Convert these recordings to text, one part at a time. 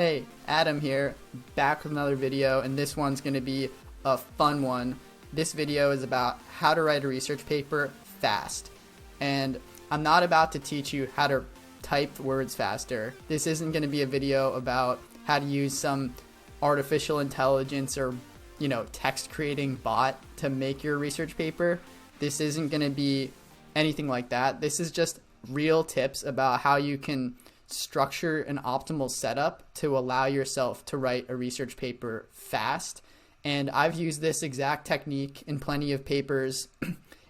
Hey, Adam here, back with another video, and this one's going to be a fun one. This video is about how to write a research paper fast. And I'm not about to teach you how to type words faster. This isn't going to be a video about how to use some artificial intelligence or, text creating bot to make your research paper. This isn't going to be anything like that. This is just real tips about how you can structure an optimal setup to allow yourself to write a research paper fast. And I've used this exact technique in plenty of papers.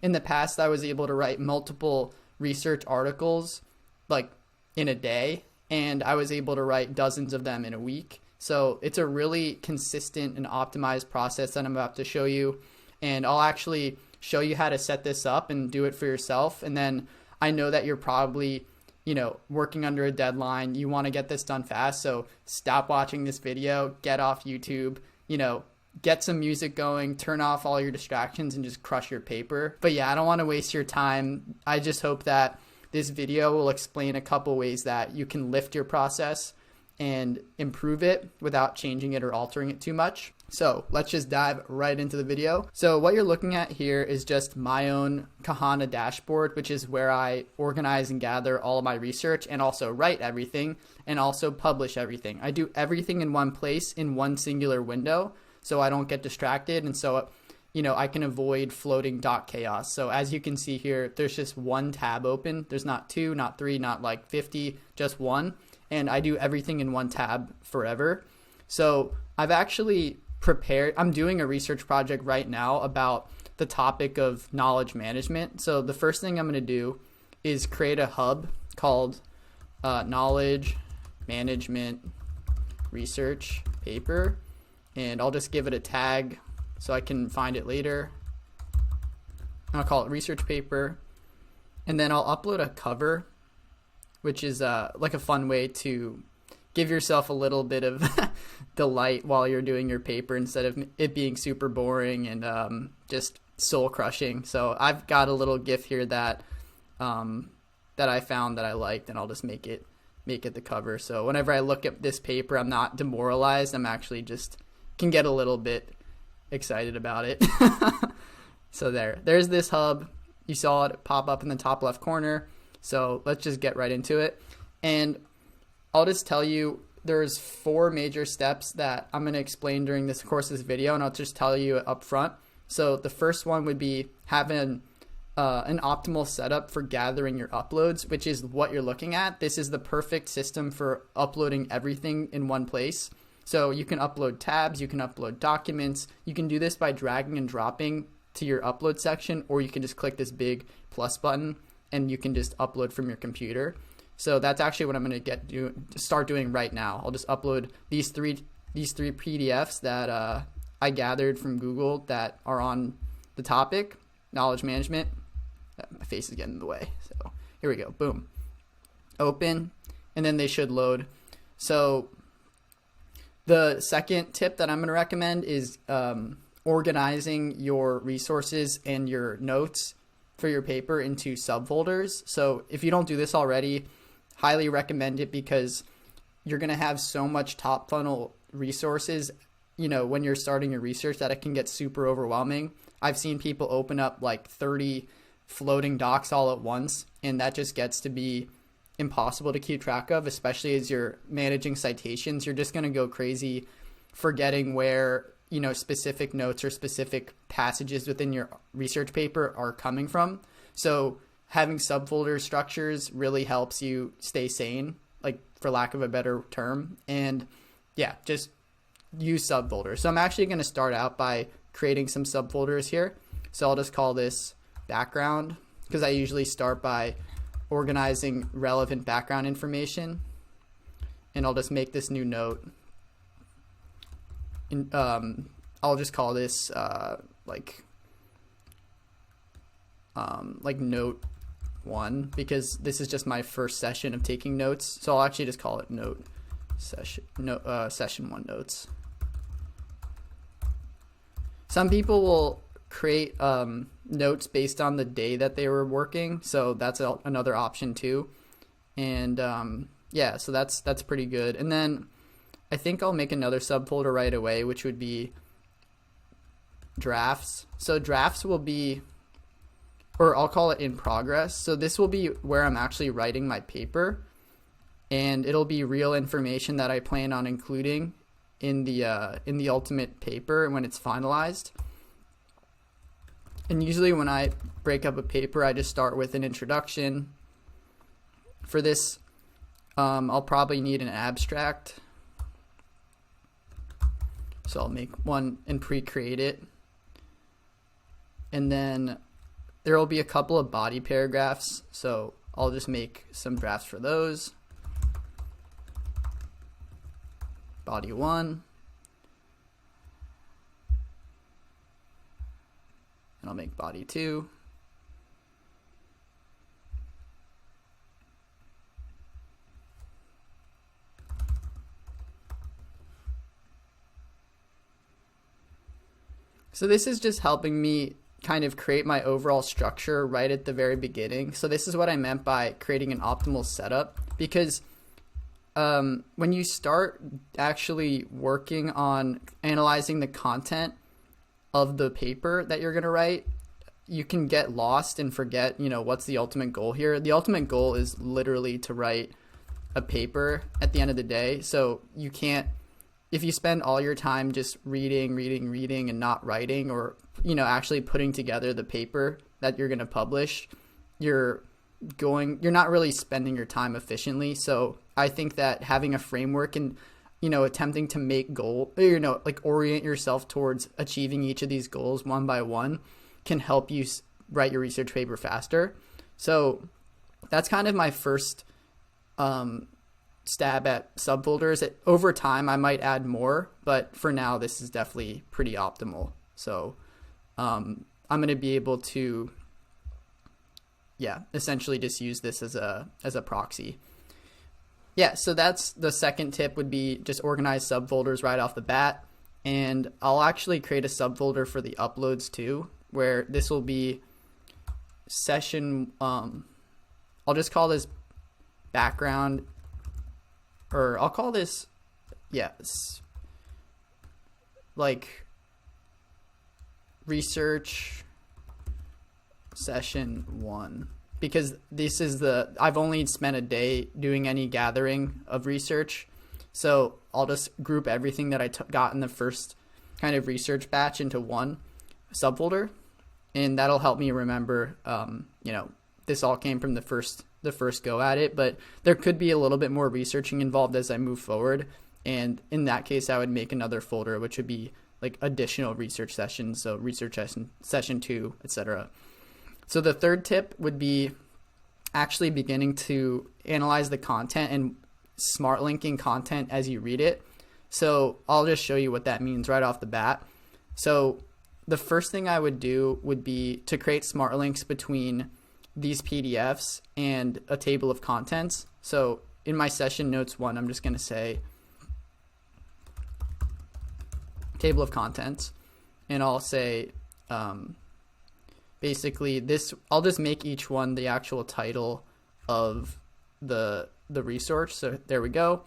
In the past, I was able to write multiple research articles like in a day, and I was able to write dozens of them in a week. So it's a really consistent and optimized process that I'm about to show you. And I'll actually show you how to set this up and do it for yourself. And then I know that you're probably working under a deadline. You want to get this done fast. So stop watching this video, get off YouTube, get some music going, turn off all your distractions and just crush your paper. But yeah, I don't want to waste your time. I just hope that this video will explain a couple ways that you can lift your process and improve it without changing it or altering it too much. So let's just dive right into the video. So what you're looking at here is just my own Kahana dashboard, which is where I organize and gather all of my research and also write everything and also publish everything. I do everything in one place in one singular window so I don't get distracted. And so, I can avoid floating dot chaos. So as you can see here, there's just one tab open. There's not two, not three, not like 50, just one. And I do everything in one tab forever. So I've actually prepared, I'm doing a research project right now about the topic of knowledge management. So the first thing I'm going to do is create a hub called knowledge management research paper. And I'll just give it a tag so I can find it later. I'll call it research paper. And then I'll upload a cover, which is like a fun way to give yourself a little bit of delight while you're doing your paper instead of it being super boring and just soul crushing. So I've got a little GIF here that I found that I liked, and I'll just make it the cover. So whenever I look at this paper, I'm not demoralized. I'm actually just can get a little bit excited about it. So there's this hub. You saw it pop up in the top left corner. So let's just get right into it. And I'll just tell you there's 4 major steps that I'm going to explain during this course of this video, and I'll just tell you up front. So the first one would be having an optimal setup for gathering your uploads, which is what you're looking at. This is the perfect system for uploading everything in one place. So you can upload tabs, you can upload documents. You can do this by dragging and dropping to your upload section, or you can just click this big plus button and you can just upload from your computer. So that's actually what I'm going to start doing right now. I'll just upload these three PDFs that I gathered from Google that are on the topic, knowledge management. My face is getting in the way. So here we go. Boom. Open, and then they should load. So the second tip that I'm going to recommend is organizing your resources and your notes for your paper into subfolders. So if you don't do this already, highly recommend it, because you're going to have so much top funnel resources, when you're starting your research, that it can get super overwhelming. I've seen people open up like 30 floating docs all at once, and that just gets to be impossible to keep track of, especially as you're managing citations. You're just going to go crazy forgetting where, specific notes or specific passages within your research paper are coming from. So having subfolder structures really helps you stay sane, like for lack of a better term. And yeah, just use subfolders. So I'm actually going to start out by creating some subfolders here. So I'll just call this background, because I usually start by organizing relevant background information. And I'll just make this new note. And, I'll just call this like note 1, because this is just my first session of taking notes. So I'll actually just call it session 1 notes. Some people will create notes based on the day that they were working, so that's another option too. And yeah, so that's pretty good. And then I think I'll make another subfolder right away, which would be drafts. So drafts will be, or I'll call it in progress. So this will be where I'm actually writing my paper, and it'll be real information that I plan on including in the ultimate paper when it's finalized. And usually when I break up a paper, I just start with an introduction. For this, I'll probably need an abstract. So I'll make one and pre-create it. And then there will be a couple of body paragraphs. So I'll just make some drafts for those. Body 1. And I'll make body 2. So this is just helping me kind of create my overall structure right at the very beginning. So this is what I meant by creating an optimal setup, because when you start actually working on analyzing the content of the paper that you're going to write, you can get lost and forget, what's the ultimate goal here. The ultimate goal is literally to write a paper at the end of the day. So you can't, if you spend all your time just reading and not writing, or, actually putting together the paper that you're going to publish, you're not really spending your time efficiently. So I think that having a framework and, attempting to make orient yourself towards achieving each of these goals one by one can help you write your research paper faster. So that's kind of my first stab at subfolders. Over time, I might add more, but for now, this is definitely pretty optimal. So I'm going to be able to, essentially just use this as a proxy. Yeah, so that's the second tip, would be just organize subfolders right off the bat. And I'll actually create a subfolder for the uploads too, where this will be session, I'll just call this background, or I'll call this, like research session 1. Because this is I've only spent a day doing any gathering of research. So I'll just group everything that I got in the first kind of research batch into one subfolder. And that'll help me remember, this all came from the first go at it, but there could be a little bit more researching involved as I move forward. And in that case, I would make another folder, which would be like additional research sessions. So research session 2, etc. So the third tip would be actually beginning to analyze the content and smart linking content as you read it. So I'll just show you what that means right off the bat. So the first thing I would do would be to create smart links between these PDFs and a table of contents. So in my session notes 1, I'm just going to say table of contents, and I'll say, basically I'll just make each one the actual title of the resource. So there we go.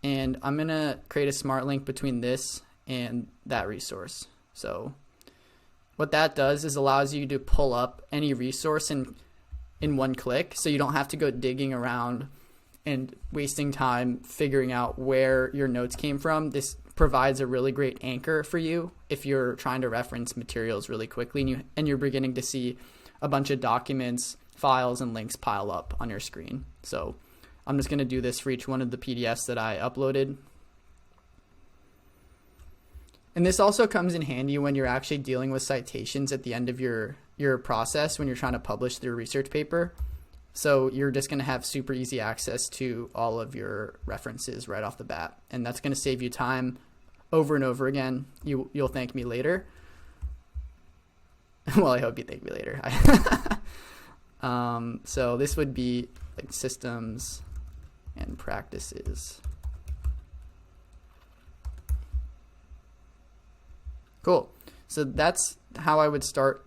And I'm going to create a smart link between this and that resource. So what that does is allows you to pull up any resource in one click. So you don't have to go digging around and wasting time figuring out where your notes came from. This provides a really great anchor for you if you're trying to reference materials really quickly and you're beginning to see a bunch of documents, files, and links pile up on your screen. So I'm just going to do this for each one of the PDFs that I uploaded. And this also comes in handy when you're actually dealing with citations at the end of your process when you're trying to publish your research paper. So you're just going to have super easy access to all of your references right off the bat. And that's going to save you time over and over again. You'll thank me later. Well, I hope you thank me later. So this would be like systems and practices. Cool. So that's how I would start.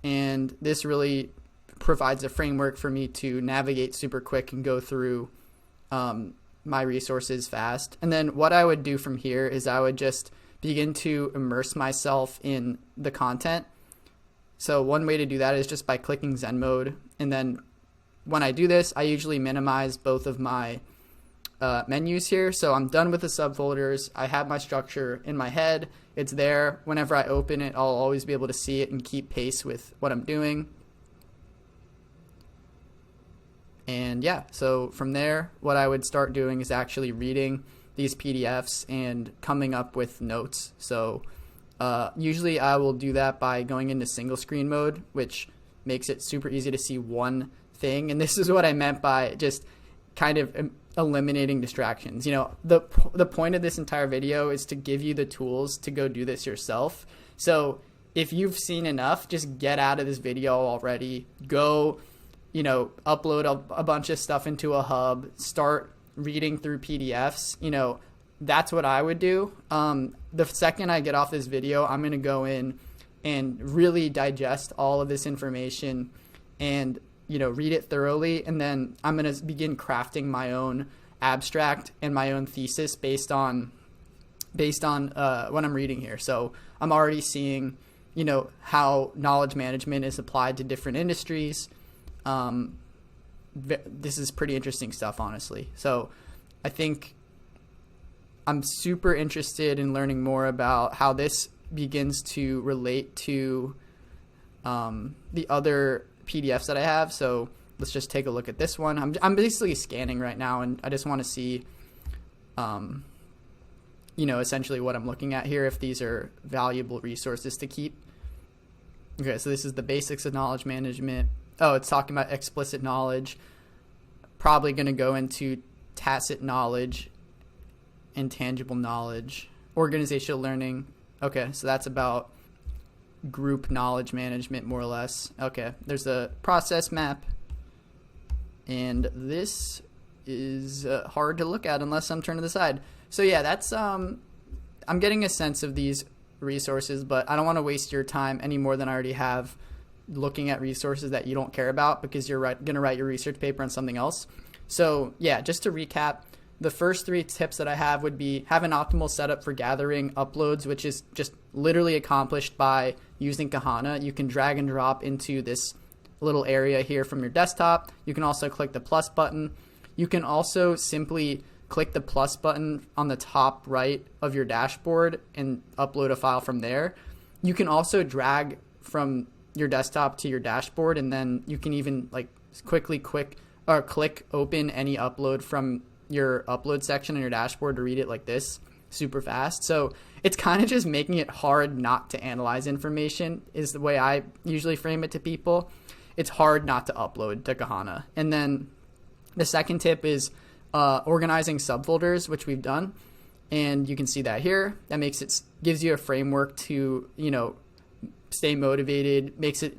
And this really provides a framework for me to navigate super quick and go through my resources fast. And then what I would do from here is I would just begin to immerse myself in the content. So one way to do that is just by clicking Zen Mode. And then when I do this, I usually minimize both of my menus here. So I'm done with the subfolders. I have my structure in my head. It's there. Whenever I open it, I'll always be able to see it and keep pace with what I'm doing. And yeah, so from there, what I would start doing is actually reading these PDFs and coming up with notes. So usually I will do that by going into single screen mode, which makes it super easy to see one thing. And this is what I meant by just kind of eliminating distractions. You know, the point of this entire video is to give you the tools to go do this yourself. So if you've seen enough, just get out of this video already. Go, you know, upload a bunch of stuff into a hub, start reading through PDFs. You know, that's what I would do. The second I get off this video, I'm going to go in and really digest all of this information and, you know, read it thoroughly. And then I'm going to begin crafting my own abstract and my own thesis based on what I'm reading here. So I'm already seeing, you know, how knowledge management is applied to different industries. This is pretty interesting stuff, honestly. So I think I'm super interested in learning more about how this begins to relate to the other PDFs that I have. So let's just take a look at this one. I'm basically scanning right now, and I just want to see, you know, essentially what I'm looking at here, if these are valuable resources to keep. Okay, so this is the basics of knowledge management. Oh, it's talking about explicit knowledge. Probably going to go into tacit knowledge, intangible knowledge, organizational learning. Okay, so that's about group knowledge management, more or less. Okay, there's a process map, and this is hard to look at unless I'm turned to the side. So yeah, that's I'm getting a sense of these resources, but I don't want to waste your time any more than I already have looking at resources that you don't care about, because you're going to write your research paper on something else. So yeah, just to recap, the first 3 tips that I have would be: have an optimal setup for gathering uploads, which is just literally accomplished by using Kahana. You can drag and drop into this little area here from your desktop. You can also click the plus button. You can also simply click the plus button on the top right of your dashboard and upload a file from there. You can also drag from your desktop to your dashboard, and then you can even like click open any upload from your upload section in your dashboard to read it like this super fast. So it's kind of just making it hard not to analyze information, is the way I usually frame it to people. It's hard not to upload to Kahana. And then the second tip is organizing subfolders, which we've done, and you can see that here. That gives you a framework to, you know, stay motivated, makes it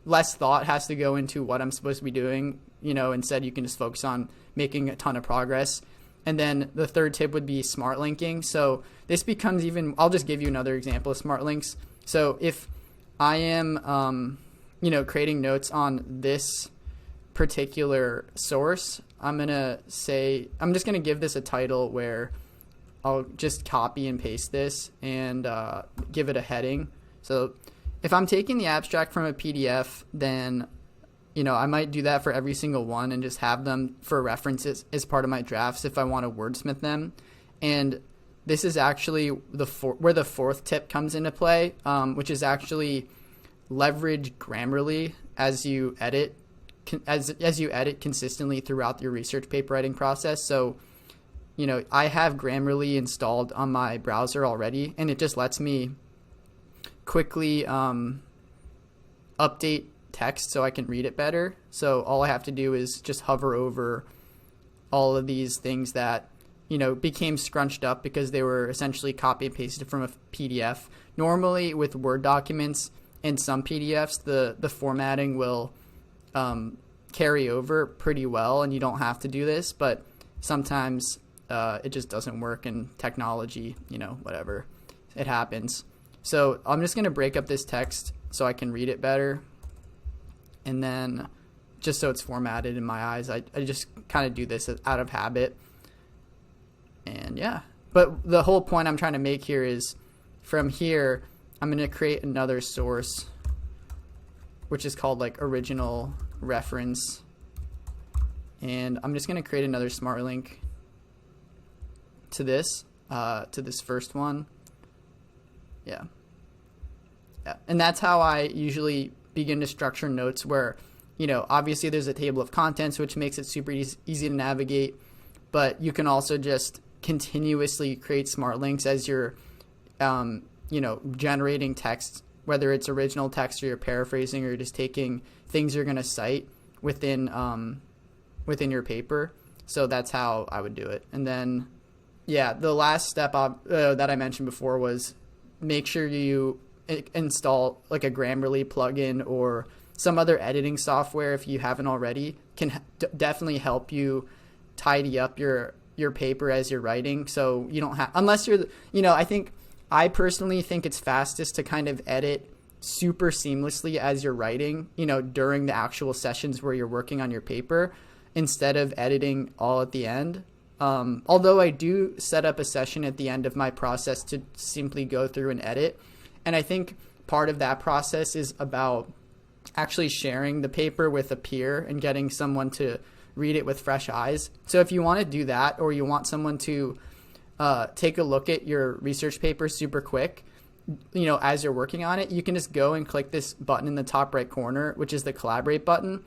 less thought has to go into what I'm supposed to be doing, you know. Instead, you can just focus on making a ton of progress. And then the third tip would be smart linking. So this becomes even, I'll just give you another example of smart links. So if I am, you know, creating notes on this particular source, I'm just going to give this a title where I'll just copy and paste this and give it a heading. So if I'm taking the abstract from a PDF, then, you know, I might do that for every single one and just have them for references as part of my drafts if I want to wordsmith them. And this is actually where the fourth tip comes into play, which is actually leverage Grammarly as you edit consistently throughout your research paper writing process. So, you know, I have Grammarly installed on my browser already, and it just lets me quickly update text so I can read it better. So all I have to do is just hover over all of these things that, you know, became scrunched up because they were essentially copy and pasted from a PDF. Normally with Word documents and some PDFs, the formatting will carry over pretty well and you don't have to do this, but sometimes it just doesn't work in technology, you know, whatever, it happens. So I'm just going to break up this text so I can read it better. And then just so it's formatted in my eyes, I just kind of do this out of habit. And yeah, but the whole point I'm trying to make here is from here, I'm going to create another source, which is called like original reference. And I'm just going to create another smart link to this first one. Yeah. And that's how I usually begin to structure notes where, obviously there's a table of contents, which makes it super easy to navigate, but you can also just continuously create smart links as you're, generating text, whether it's original text or you're paraphrasing or you're just taking things you're going to cite within your paper. So that's how I would do it. And then, the last step that I mentioned before was make sure you install like a Grammarly plugin or some other editing software if you haven't already. Can definitely help you tidy up your paper as you're writing, so you don't have, unless you're I personally think it's fastest to kind of edit super seamlessly as you're writing, during the actual sessions where you're working on your paper instead of editing all at the end. Although I do set up a session at the end of my process to simply go through and edit. And I think part of that process is about actually sharing the paper with a peer and getting someone to read it with fresh eyes. So if you want to do that, or you want someone to take a look at your research paper super quick, as you're working on it, you can just go and click this button in the top right corner, which is the collaborate button.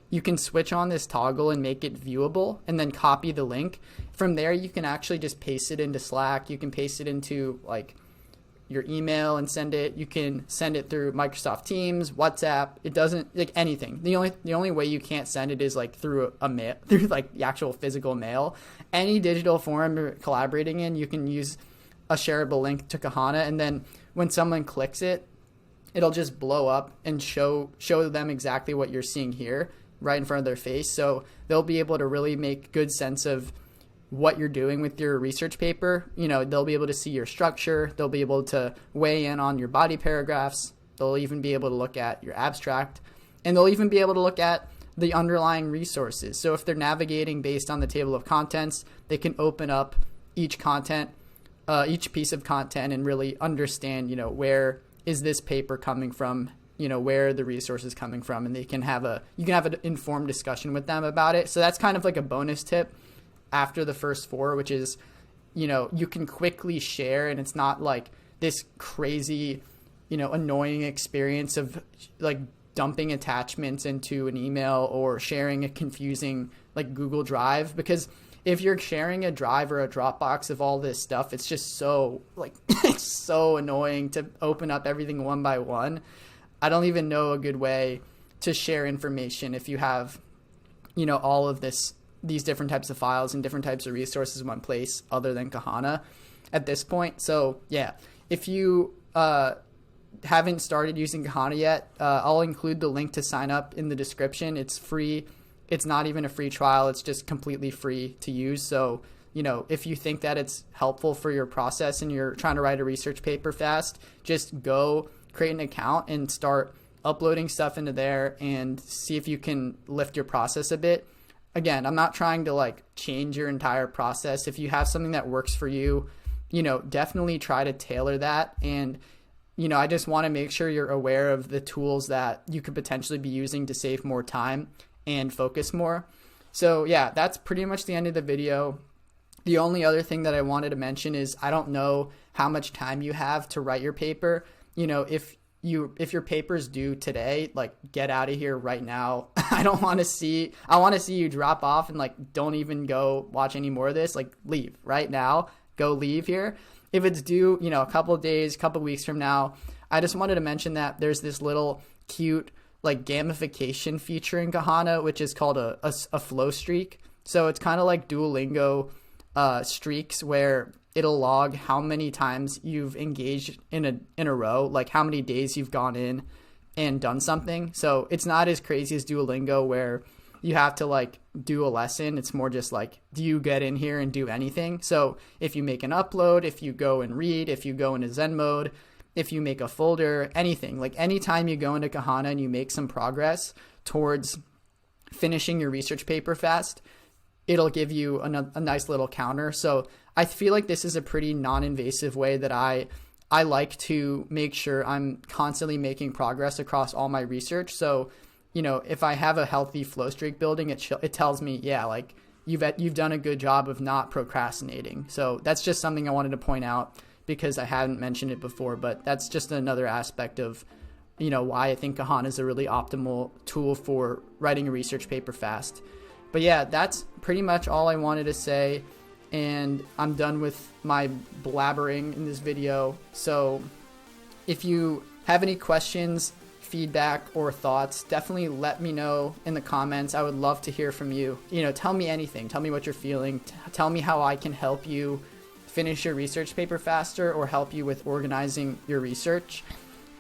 You can switch on this toggle and make it viewable and then copy the link. From there, you can actually just paste it into Slack. You can paste it into like your email and send it. You can send it through Microsoft Teams, WhatsApp. It doesn't, like, anything. The only way you can't send it is like through a mail, through like the actual physical mail. Any digital forum you're collaborating in, you can use a shareable link to Kahana, and then when someone clicks it, it'll just blow up and show them exactly what you're seeing here right in front of their face. So they'll be able to really make good sense of what you're doing with your research paper. They'll be able to see your structure. They'll be able to weigh in on your body paragraphs. They'll even be able to look at your abstract, and they'll even be able to look at the underlying resources. So if they're navigating based on the table of contents, they can open up each piece of content and really understand, where is this paper coming from, where are the resources coming from, and you can have an informed discussion with them about it. So that's kind of like a bonus tip after the first 4, which is, you can quickly share, and it's not like this crazy, annoying experience of like dumping attachments into an email or sharing a confusing like Google Drive. Because if you're sharing a drive or a Dropbox of all this stuff, it's just so like it's so annoying to open up everything one by one. I don't even know a good way to share information if you have, all of these different types of files and different types of resources in one place other than Kahana at this point. So yeah, if you haven't started using Kahana yet, I'll include the link to sign up in the description. It's free. It's not even a free trial. It's just completely free to use. So, if you think that it's helpful for your process and you're trying to write a research paper fast, just go create an account and start uploading stuff into there and see if you can lift your process a bit. Again, I'm not trying to like change your entire process. If you have something that works for you, definitely try to tailor that. And, I just want to make sure you're aware of the tools that you could potentially be using to save more time and focus more. So yeah, that's pretty much the end of the video. The only other thing that I wanted to mention is I don't know how much time you have to write your paper. If your paper's due today, like get out of here right now. I want to see you drop off and like don't even go watch any more of this. Like leave right now, go leave here. If it's due, a couple of days, couple of weeks from now, I just wanted to mention that there's this little cute like gamification feature in Kahana, which is called a flow streak. So it's kind of like Duolingo streaks, where it'll log how many times you've engaged in a row, like how many days you've gone in and done something. So it's not as crazy as Duolingo where you have to like do a lesson. It's more just like, do you get in here and do anything? So if you make an upload, if you go and read, if you go into Zen Mode, if you make a folder, anything, like anytime you go into Kahana and you make some progress towards finishing your research paper fast, it'll give you a nice little counter. So I feel like this is a pretty non-invasive way that I like to make sure I'm constantly making progress across all my research. So, if I have a healthy flow streak building, it tells me, yeah, like you've done a good job of not procrastinating. So that's just something I wanted to point out because I hadn't mentioned it before, but that's just another aspect of, why I think Kahana is a really optimal tool for writing a research paper fast. But yeah, that's pretty much all I wanted to say. And I'm done with my blabbering in this video. So if you have any questions, feedback, or thoughts, definitely let me know in the comments. I would love to hear from you. Tell me anything. Tell me what you're feeling. Tell me how I can help you finish your research paper faster or help you with organizing your research.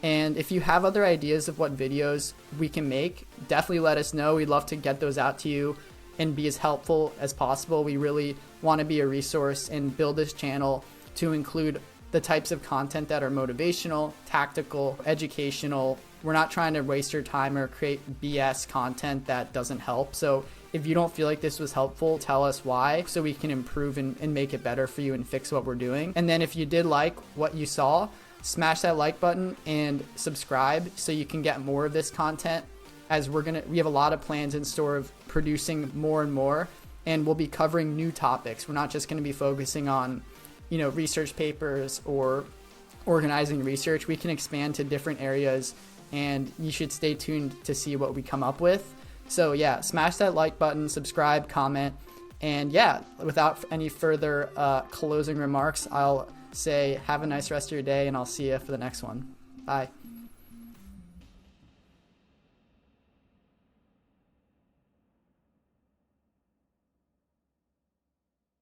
And if you have other ideas of what videos we can make, definitely let us know. We'd love to get those out to you and be as helpful as possible. We really want to be a resource and build this channel to include the types of content that are motivational, tactical, educational. We're not trying to waste your time or create BS content that doesn't help. So if you don't feel like this was helpful, tell us why so we can improve and make it better for you and fix what we're doing. And then if you did like what you saw, smash that like button and subscribe so you can get more of this content, as we have a lot of plans in store of producing more and more, and we'll be covering new topics. We're not just going to be focusing on, research papers or organizing research. We can expand to different areas, and you should stay tuned to see what we come up with. So yeah, smash that like button, subscribe, comment, and yeah, without any further closing remarks, I'll say have a nice rest of your day, and I'll see you for the next one. Bye.